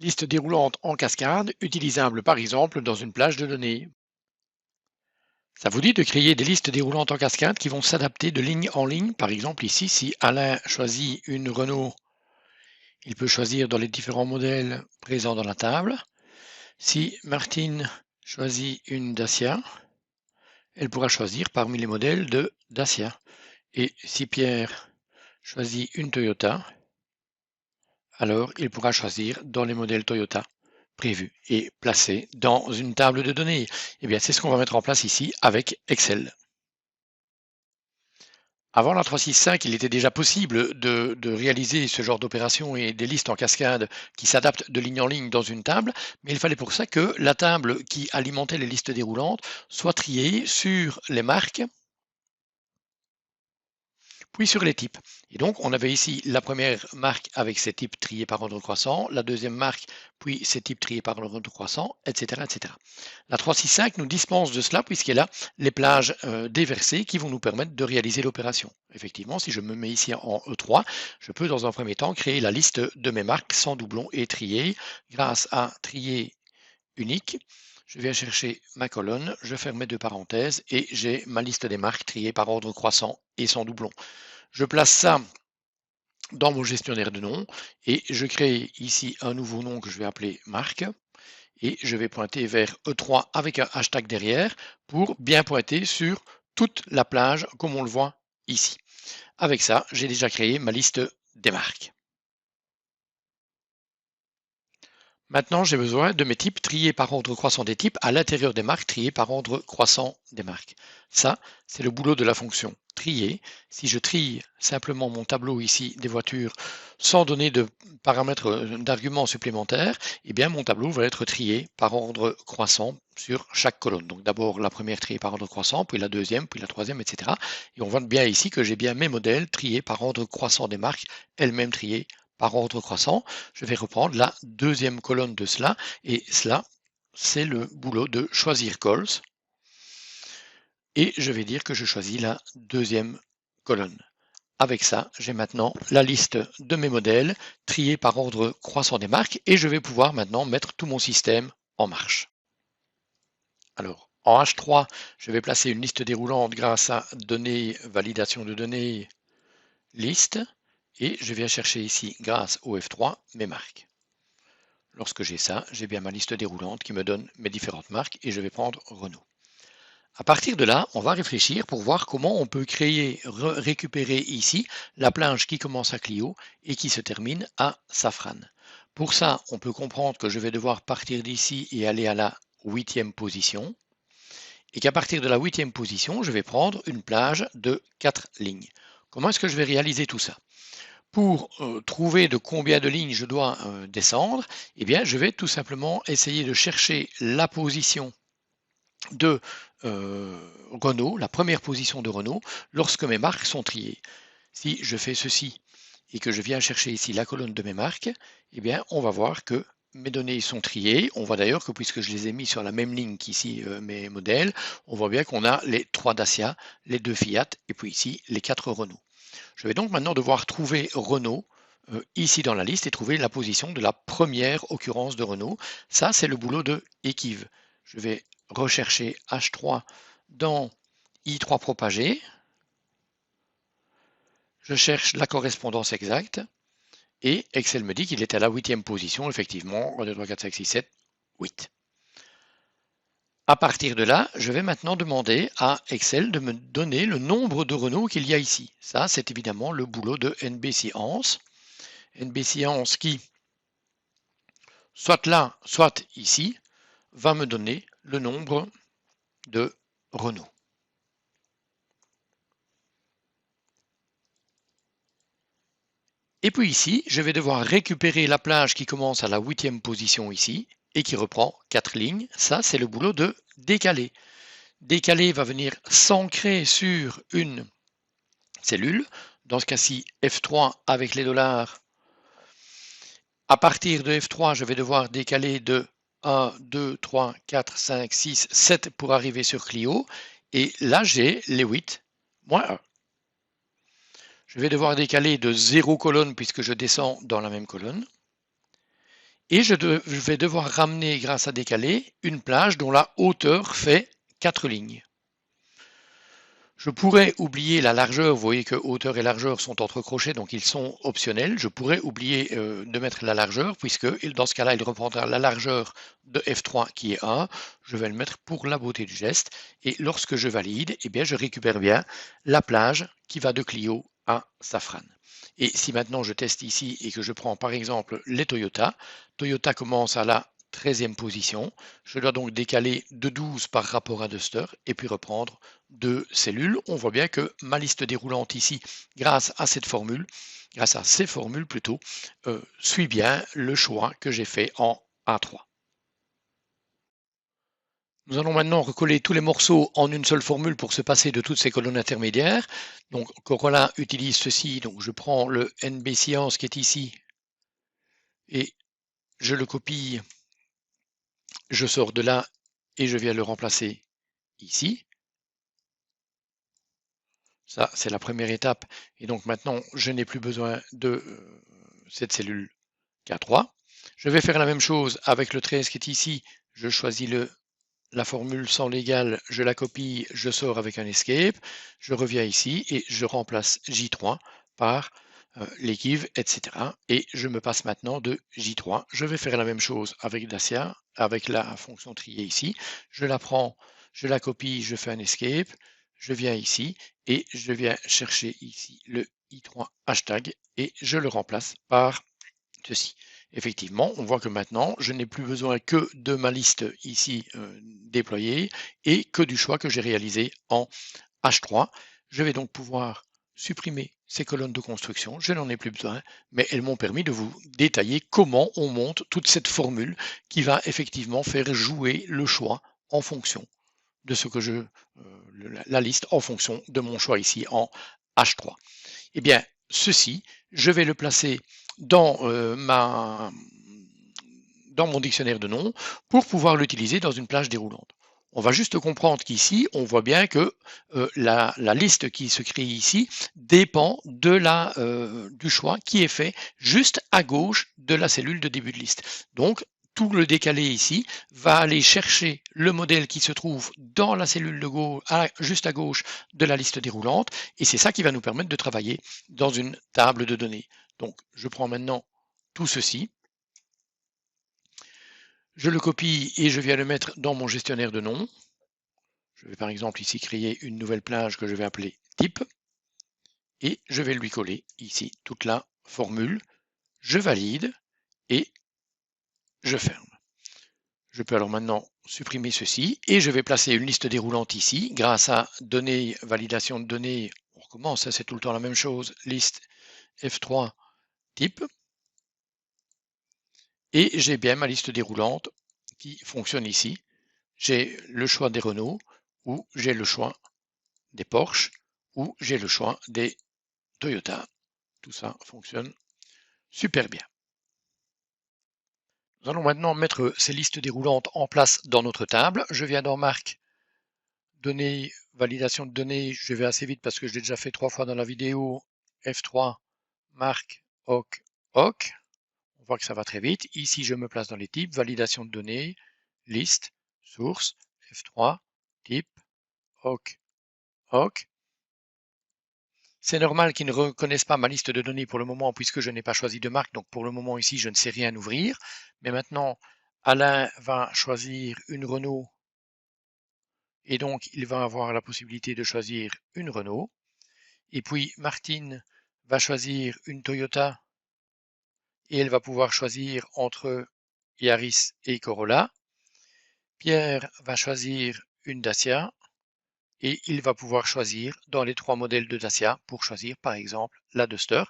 Liste déroulante en cascade, utilisable par exemple dans une plage de données. Ça vous dit de créer des listes déroulantes en cascade qui vont s'adapter de ligne en ligne. Par exemple ici, si Alain choisit une Renault, il peut choisir dans les différents modèles présents dans la table. Si Martine choisit une Dacia, elle pourra choisir parmi les modèles de Dacia. Et si Pierre choisit une Toyota, alors il pourra choisir dans les modèles Toyota prévus et placés dans une table de données. Eh bien, c'est ce qu'on va mettre en place ici avec Excel. Avant la 365, il était déjà possible de réaliser ce genre d'opération et des listes en cascade qui s'adaptent de ligne en ligne dans une table, mais il fallait pour ça que la table qui alimentait les listes déroulantes soit triée sur les marques, puis sur les types. Et donc, on avait ici la première marque avec ses types triés par ordre croissant, la deuxième marque, puis ses types triés par ordre croissant, etc., etc. La 365 nous dispense de cela puisqu'elle a les plages déversées qui vont nous permettre de réaliser l'opération. Effectivement, si je me mets ici en E3, je peux dans un premier temps créer la liste de mes marques sans doublon et trier grâce à trier unique. Je viens chercher ma colonne, je ferme mes deux parenthèses et j'ai ma liste des marques triées par ordre croissant et sans doublon. Je place ça dans mon gestionnaire de noms et je crée ici un nouveau nom que je vais appeler marque et je vais pointer vers E3 avec un hashtag derrière pour bien pointer sur toute la plage comme on le voit ici. Avec ça, j'ai déjà créé ma liste des marques. Maintenant, j'ai besoin de mes types triés par ordre croissant des types à l'intérieur des marques triés par ordre croissant des marques. Ça, c'est le boulot de la fonction trier. Si je trie simplement mon tableau ici des voitures sans donner de paramètres d'arguments supplémentaires, eh bien mon tableau va être trié par ordre croissant sur chaque colonne. Donc d'abord la première triée par ordre croissant, puis la deuxième, puis la troisième, etc. Et on voit bien ici que j'ai bien mes modèles triés par ordre croissant des marques, elles-mêmes triées par ordre croissant. Je vais reprendre la deuxième colonne de cela, et cela, c'est le boulot de choisir calls. Et je vais dire que je choisis la deuxième colonne. Avec ça, j'ai maintenant la liste de mes modèles triés par ordre croissant des marques, et je vais pouvoir maintenant mettre tout mon système en marche. Alors, en H3, je vais placer une liste déroulante grâce à données, validation de données, liste, et je viens chercher ici, grâce au F3, mes marques. Lorsque j'ai ça, j'ai bien ma liste déroulante qui me donne mes différentes marques et je vais prendre Renault. À partir de là, on va réfléchir pour voir comment on peut créer, récupérer ici la plage qui commence à Clio et qui se termine à Safran. Pour ça, on peut comprendre que je vais devoir partir d'ici et aller à la 8e position et qu'à partir de la 8e position, je vais prendre une plage de 4 lignes. Comment est-ce que je vais réaliser tout ça? Pour trouver de combien de lignes je dois descendre, eh bien, je vais tout simplement essayer de chercher la position de Renault, la première position de Renault, lorsque mes marques sont triées. Si je fais ceci et que je viens chercher ici la colonne de mes marques, eh bien, on va voir que mes données sont triées. On voit d'ailleurs que puisque je les ai mis sur la même ligne qu'ici mes modèles, on voit bien qu'on a les 3 Dacia, les 2 Fiat et puis ici les 4 Renault. Je vais donc maintenant devoir trouver Renault ici dans la liste et trouver la position de la première occurrence de Renault. Ça, c'est le boulot de Equiv. Je vais rechercher H3 dans I3 propagé. Je cherche la correspondance exacte et Excel me dit qu'il est à la 8e position, effectivement, 1, 2, 3, 4, 5, 6, 7, 8. À partir de là, je vais maintenant demander à Excel de me donner le nombre de Renault qu'il y a ici. Ça, c'est évidemment le boulot de NB Science. NB Science qui, soit là, soit ici, va me donner le nombre de Renault. Et puis ici, je vais devoir récupérer la plage qui commence à la 8e position ici et qui reprend 4 lignes. Ça, c'est le boulot de décaler. Décaler va venir s'ancrer sur une cellule. Dans ce cas-ci, F3 avec les dollars. À partir de F3, je vais devoir décaler de 1, 2, 3, 4, 5, 6, 7 pour arriver sur Clio. Et là, j'ai les 8 moins 1. Je vais devoir décaler de 0 colonne puisque je descends dans la même colonne. Et je vais devoir ramener, grâce à décaler, une plage dont la hauteur fait 4 lignes. Je pourrais oublier la largeur, vous voyez que hauteur et largeur sont entre crochets, donc ils sont optionnels. Je pourrais oublier de mettre la largeur, puisque dans ce cas-là, il reprendra la largeur de F3 qui est 1. Je vais le mettre pour la beauté du geste. Et lorsque je valide, eh bien, je récupère bien la plage qui va de Clio à Safran. Et si maintenant je teste ici et que je prends par exemple les Toyota, Toyota commence à la 13e position. Je dois donc décaler de 12 par rapport à Duster et puis reprendre 2 cellules. On voit bien que ma liste déroulante ici, grâce à cette formule, grâce à ces formules plutôt, suit bien le choix que j'ai fait en A3. Nous allons maintenant recoller tous les morceaux en une seule formule pour se passer de toutes ces colonnes intermédiaires. Donc Corolla utilise ceci, donc je prends le NB Science qui est ici et je le copie, je sors de là et je viens le remplacer ici. Ça, c'est la première étape. Et donc maintenant, je n'ai plus besoin de cette cellule K3. Je vais faire la même chose avec le 13 qui est ici. Je choisis la formule sans l'égal, je la copie, je sors avec un escape. Je reviens ici et je remplace J3 par l'équive, etc. Et je me passe maintenant de J3. Je vais faire la même chose avec Dacia, avec la fonction trier ici. Je la prends, je la copie, je fais un escape. Je viens ici et je viens chercher ici le I3 hashtag et je le remplace par ceci. Effectivement, on voit que maintenant, je n'ai plus besoin que de ma liste ici déployée et que du choix que j'ai réalisé en H3. Je vais donc pouvoir supprimer ces colonnes de construction, je n'en ai plus besoin, mais elles m'ont permis de vous détailler comment on monte toute cette formule qui va effectivement faire jouer le choix en fonction de ce que la liste en fonction de mon choix ici en H3. Eh bien, ceci, je vais le placer dans, dans mon dictionnaire de noms pour pouvoir l'utiliser dans une plage déroulante. On va juste comprendre qu'ici, on voit bien que la liste qui se crée ici dépend du choix qui est fait juste à gauche de la cellule de début de liste. Donc, tout le décalé ici va aller chercher le modèle qui se trouve dans la cellule de gauche, juste à gauche de la liste déroulante, et c'est ça qui va nous permettre de travailler dans une table de données. Donc, je prends maintenant tout ceci, je le copie et je viens le mettre dans mon gestionnaire de noms. Je vais par exemple ici créer une nouvelle plage que je vais appeler type, et je vais lui coller ici toute la formule. Je valide et je ferme. Je peux alors maintenant supprimer ceci et je vais placer une liste déroulante ici grâce à données, validation de données. On recommence, c'est tout le temps la même chose. Liste F3 type. Et j'ai bien ma liste déroulante qui fonctionne ici. J'ai le choix des Renault ou j'ai le choix des Porsche ou j'ai le choix des Toyota. Tout ça fonctionne super bien. Nous allons maintenant mettre ces listes déroulantes en place dans notre table. Je viens dans Marque, Données, Validation de données. Je vais assez vite parce que je l'ai déjà fait 3 fois dans la vidéo. F3, Marque, OK, OK. On voit que ça va très vite. Ici, je me place dans les types. Validation de données, liste, source, F3, type, OK, OK. C'est normal qu'ils ne reconnaissent pas ma liste de données pour le moment puisque je n'ai pas choisi de marque. Donc pour le moment ici, je ne sais rien ouvrir. Mais maintenant, Alain va choisir une Renault et donc il va avoir la possibilité de choisir une Renault. Et puis Martine va choisir une Toyota et elle va pouvoir choisir entre Yaris et Corolla. Pierre va choisir une Dacia et il va pouvoir choisir dans les 3 modèles de Dacia pour choisir par exemple la Duster.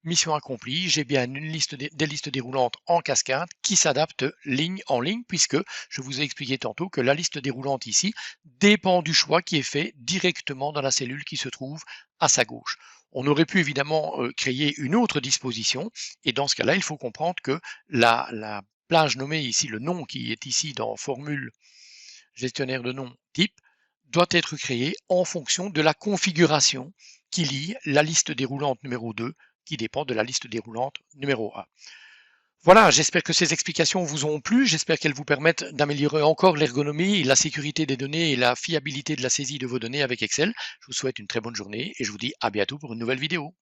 Mission accomplie, j'ai bien une liste des listes déroulantes en cascade qui s'adaptent ligne en ligne puisque je vous ai expliqué tantôt que la liste déroulante ici dépend du choix qui est fait directement dans la cellule qui se trouve à sa gauche. On aurait pu évidemment créer une autre disposition et dans ce cas-là, il faut comprendre que la plage nommée ici, le nom qui est ici dans formule gestionnaire de nom type, doit être créé en fonction de la configuration qui lie la liste déroulante numéro 2 qui dépend de la liste déroulante numéro 1. Voilà, j'espère que ces explications vous ont plu, j'espère qu'elles vous permettent d'améliorer encore l'ergonomie, la sécurité des données et la fiabilité de la saisie de vos données avec Excel. Je vous souhaite une très bonne journée et je vous dis à bientôt pour une nouvelle vidéo.